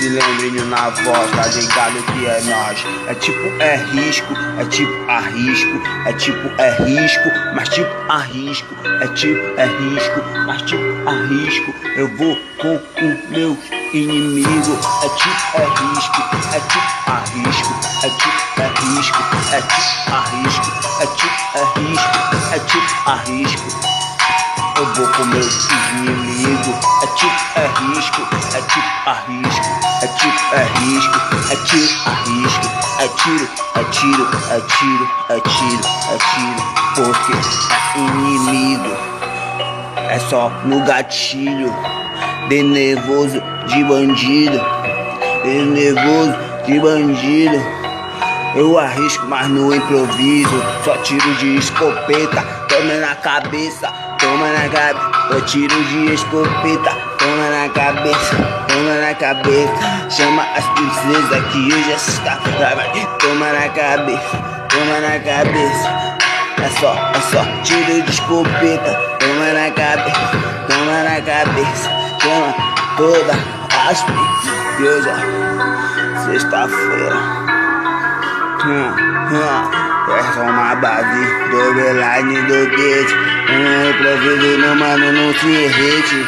cilindrinho na voz, tá ligado que é nós. É tipo, é risco, é tipo arrisco. É tipo, é risco, mas tipo arrisco. É tipo, é risco, mas tipo arrisco. Eu vou com o meu inimigo. É tipo, é risco, é tipo arrisco. É tipo, é risco, é tipo arrisco. É tipo, é risco, é tipo arrisco. Eu vou com meu inimigo. É tipo, é risco, é tipo arrisco. É tipo, é risco, é tipo arrisco. É tiro, é tiro, é tiro, é tiro, é tiro. Porque é inimigo. É só no gatilho. De nervoso de bandido. De nervoso de bandido. Eu arrisco, mas no improviso. Só tiro de escopeta. Toma na cabeça, toma na cabeça. Eu tiro de escopeta. Toma na cabeça, toma na cabeça. Chama as princesas que hoje essa escapa. Toma na cabeça, toma na cabeça. É só tiro de escopeta. Toma na cabeça, toma na cabeça. Chama toda as princesas. Sexta-feira. Essa é uma base do Beline do Gate. Improviso no mano, não se irrite.